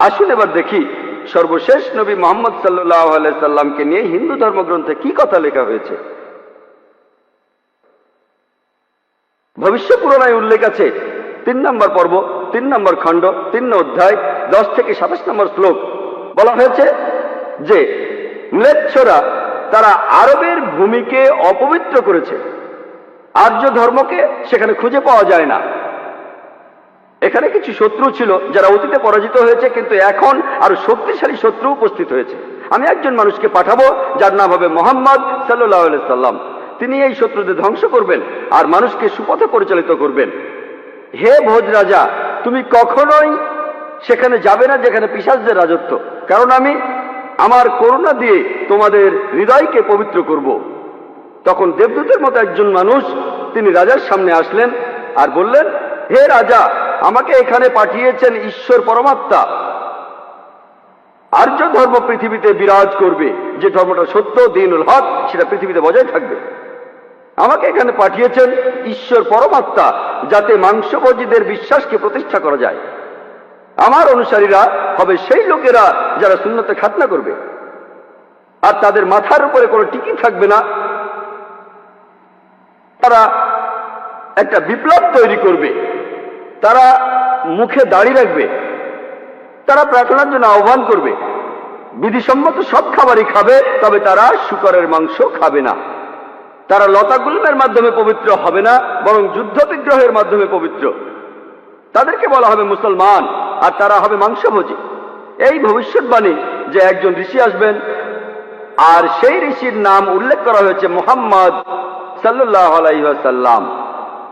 আসুন এবার দেখি সর্বশেষ নবী মুহাম্মদ সাল্লাল্লাহু আলাইহি সাল্লামকে নিয়ে হিন্দু ধর্মগ্রন্থে কি কথা লেখা হয়েছে। ভবিষ্য পুরাণায় উল্লেখ আছে ৩ নম্বর পর্ব ৩ নম্বর খণ্ড ৩ অধ্যায় ১০ থেকে ২৭ নম্বর শ্লোক। বলা হয়েছে যে ম্লেচ্ছরা তারা আরবের ভূমিকে অপবিত্র করেছে, আর্য ধর্মকে সেখানে খুঁজে পাওয়া যায় না। এখানে কিছু শত্রু ছিল যারা অতীতে পরাজিত হয়েছে, কিন্তু এখন আরো শক্তিশালী শত্রু উপস্থিত হয়েছে। আমি একজন মানুষকে পাঠাবো যার নাম হবে মুহাম্মদ সাল্লাল্লাহু আলাইহি সাল্লাম। তিনি এই শত্রুদের ধ্বংস করবেন আর মানুষকে সুপথে পরিচালিত করবেন। হে ভোজ রাজা, তুমি কখনোই সেখানে যাবে না যেখানে পিশাচদের রাজত্ব, কারণ আমি আমার করুণা দিয়ে তোমাদের হৃদয়কে পবিত্র করব। তখন দেবদূতের মতো একজন মানুষ তিনি রাজার সামনে আসলেন আর বললেন, হে রাজা, আমাকে এখানে পাঠিয়েছেন ঈশ্বর পরমাত্মা। আর্য ধর্ম পৃথিবীতে বিরাজ করবে, যে ধর্মটা সত্য দ্বীনুল হক সেটা পৃথিবীতে বজায় থাকবে। আমাকে এখানে পাঠিয়েছেন ঈশ্বর পরমাত্মা, যাতে মাংসভোজীদের বিশ্বাসকে প্রতিষ্ঠা করা যায়। আমার অনুসারীরা হবে সেই লোকেরা যারা সুন্নতে খাতনা করবে, আর তাদের মাথার উপরে কোনো টিকি থাকবে না। তারা একটা বিপ্লব তৈরি করবে, তারা মুখে দাড়ি রাখবে, তারা প্রার্থনার জন্য আহ্বান করবে, বিধিসম্মত সব খাবারই খাবে, তবে তারা শূকরের মাংস খাবে না। তারা লতাগুল্মের মাধ্যমে পবিত্র হবে না, বরং যুদ্ধ বিগ্রহের মাধ্যমে পবিত্র। তাদেরকে বলা হবে মুসলমান, আর তারা হবে মাংসভোজী। এই ভবিষ্যৎবাণী যে একজন ঋষি আসবেন, আর সেই ঋষির নাম উল্লেখ করা হয়েছে মুহাম্মদ সাল্লাল্লাহু আলাইহি ওয়াসাল্লাম।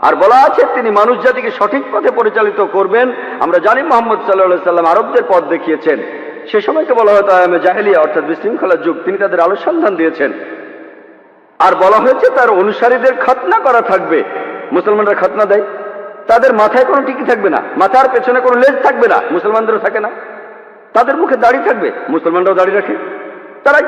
আর বলা আছে তিনি মানুষ জাতিকে সঠিক পথে পরিচালিত করবেন। আমরা জানি মুহাম্মদ সাল্লাল্লাহু আলাইহি ওয়াসাল্লাম আরবদের পথ দেখিয়েছেন। সে সময়কে বলা হতো আয়ামে জাহেলিয়া, অর্থাৎ বিশৃঙ্খলার যুগ। তিনি তাদের আলোর সন্ধান দিয়েছেন। আর বলা হয়েছে তার অনুসারীদের খাতনা করা থাকবে। মুসলমানরা খাতনা দেয়, তাদের মাথায় কোনো টিকি থাকবে না, মাথার পেছনে কোনো লেজ থাকবে না, মুসলমানদেরও থাকে না। তাদের মুখে দাড়ি থাকবে, মুসলমানরাও দাড়ি রাখে। তারা